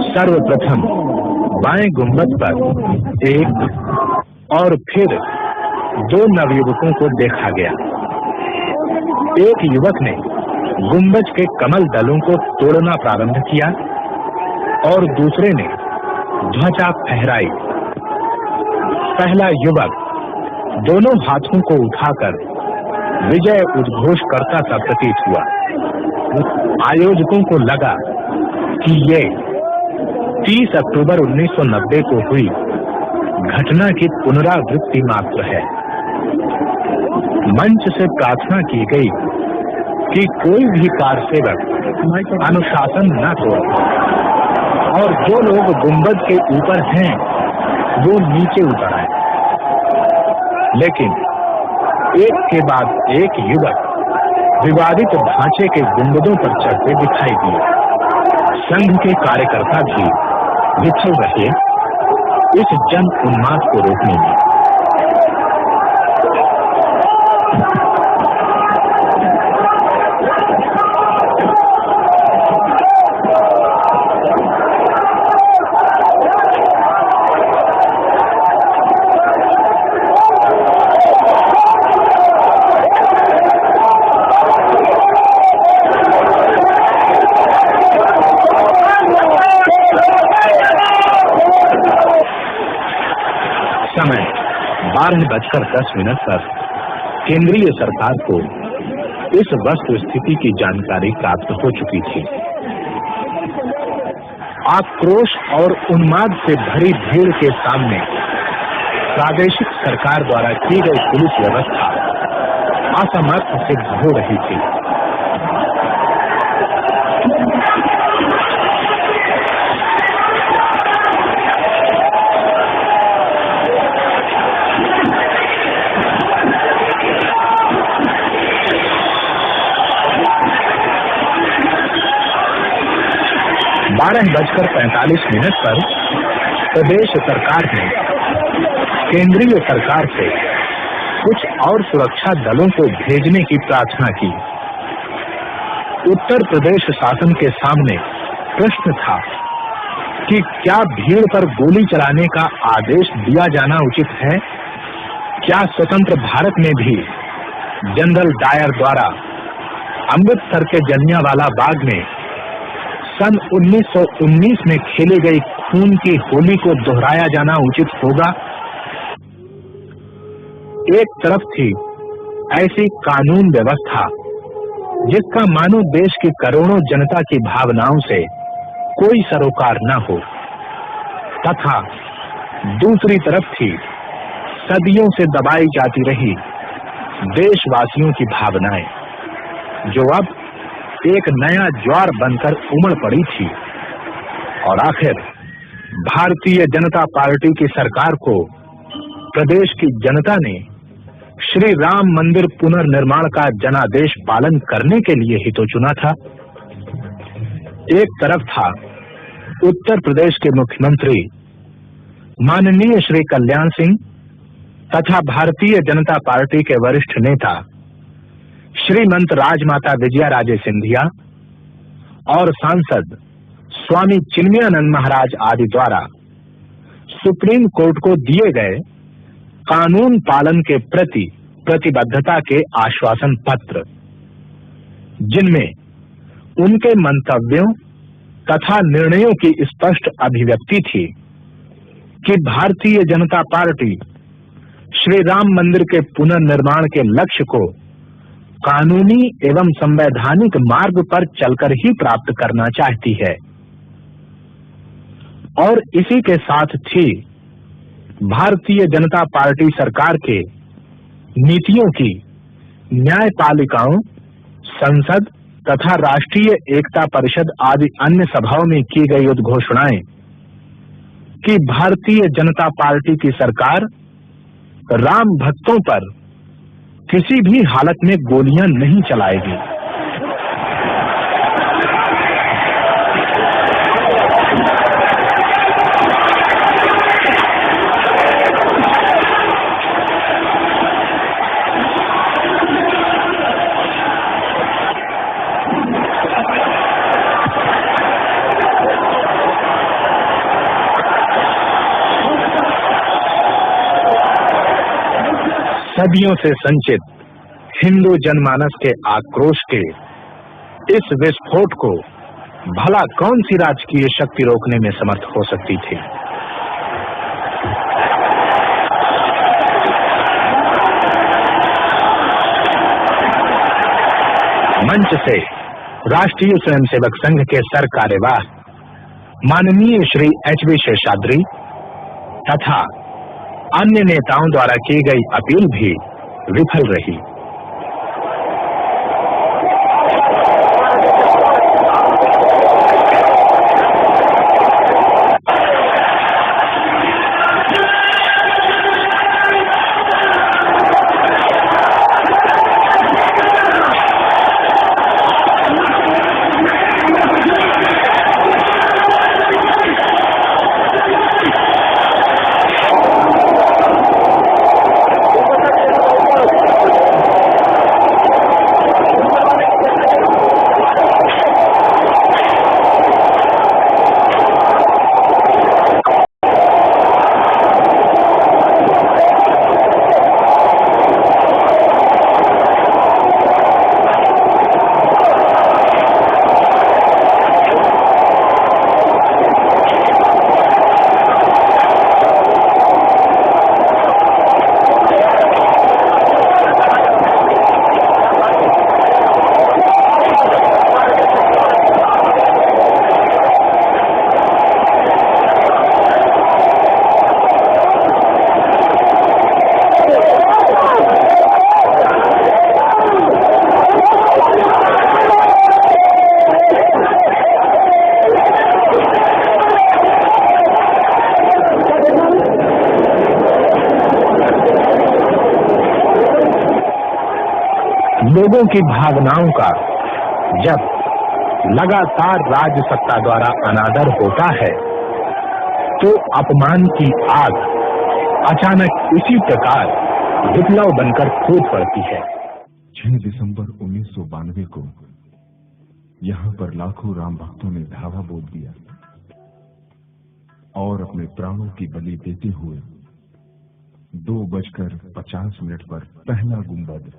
सर्वप्रथम बाएं गुंबद पर एक और फिर दो नवयुवकों को देखा गया। एक युवक ने गुंबज के कमल दलों को तोड़ना प्रारंभ किया और दूसरे ने ध्वजा फहराई। पहला युवक दोनों हाथों को उठाकर विजय उद्घोष करता सा प्रतीत हुआ। आयोजकों को लगा कि ये 30 अक्टूबर 1990 को हुई घटना की पुनरावृत्ति मात्र है। मंच से प्रार्थना की गई कि कोई भी कारसेवक अनुशासन न तोड़े और जो लोग गुंबद के ऊपर हैं वो नीचे उतर आए। लेकिन एक के बाद एक युवक विवादित ढांचे के गुंबदों पर चढ़ते दिखाई दिए। संघ के कार्यकर्ता भी विफल रहे इस जन उन्माद को रोकने में। समय 12:10 पर केंद्रीय सरकार को इस वस्तु स्थिति की जानकारी प्राप्त हो चुकी थी। आक्रोश और उन्माद से भरी भीड़ के सामने प्रादेशिक सरकार द्वारा की गई पुलिस व्यवस्था असमर्थ सिद्ध हो रही थी। 12:45 पर प्रदेश सरकार ने केंद्रीय सरकार से कुछ और सुरक्षा दलों को भेजने की प्रार्थना की। उत्तर प्रदेश शासन के सामने प्रश्न था कि क्या भीड़ पर गोली चलाने का आदेश दिया जाना उचित है? क्या स्वतंत्र भारत में भी जनरल डायर द्वारा अमृतसर के जलियांवाला बाग में सन 1919 में खेली गई खून की होली को दोहराया जाना उचित होगा? एक तरफ थी ऐसी कानून व्यवस्था जिसका मानो देश की करोड़ों जनता की भावनाओं से कोई सरोकार न हो, तथा दूसरी तरफ थी सदियों से दबाई जाती रही देशवासियों की भावनाएं, जो अब एक नया ज्वार बनकर उमड़ पड़ी थी। और आखिर भारतीय जनता पार्टी की सरकार को प्रदेश की जनता ने श्री राम मंदिर पुनर्निर्माण का जनादेश पालन करने के लिए ही तो चुना था। एक तरफ था उत्तर प्रदेश के मुख्यमंत्री माननीय श्री कल्याण सिंह तथा भारतीय जनता पार्टी के वरिष्ठ नेता श्रीमंत राजमाता विजया राजे सिंधिया और सांसद स्वामी चिन्मयानंद महाराज आदि द्वारा सुप्रीम कोर्ट को दिए गए कानून पालन के प्रति प्रतिबद्धता के आश्वासन पत्र, जिनमें उनके मंतव्यों तथा निर्णयों की स्पष्ट अभिव्यक्ति थी कि भारतीय जनता पार्टी श्री राम मंदिर के पुनर्निर्माण के लक्ष्य को कानूनी एवं संवैधानिक मार्ग पर चलकर ही प्राप्त करना चाहती है। और इसी के साथ थी भारतीय जनता पार्टी सरकार के नीतियों की न्यायपालिकाओं, संसद तथा राष्ट्रीय एकता परिषद आदि अन्य सभाओं में की गई उद्घोषणाएं कि भारतीय जनता पार्टी की सरकार राम भक्तों पर किसी भी हालत में गोलियां नहीं चलाएगी। सदियों से संचित हिंदू जनमानस के आक्रोश के इस विस्फोट को भला कौन सी राजकीय शक्ति रोकने में समर्थ हो सकती थी? मंच से राष्ट्रीय स्वयंसेवक संघ के सर कार्यवाह माननीय श्री एच.वी. शेषाद्री तथा अन्य नेताओं द्वारा की गई अपील भी विफल रही। लोगों की भावनाओं का जब लगातार राज सत्ता द्वारा अनादर होता है तो अपमान की आग अचानक इसी प्रकार विप्लव बनकर फूट पड़ती है। 6 दिसंबर 1992 को यहाँ पर लाखों राम भक्तों ने धावा बोल दिया और अपने प्राणों की बलि देते हुए 2:50 पर पहला गुंबद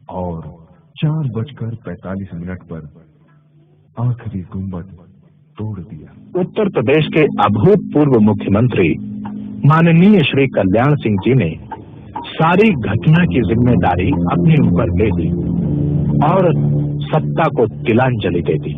और 4:45 पर आखिरी गुंबद तोड़ दिया। उत्तर प्रदेश के अभूतपूर्व मुख्यमंत्री माननीय श्री कल्याण सिंह जी ने सारी घटना की जिम्मेदारी अपने ऊपर ले ली और सत्ता को तिलांजलि दे दी।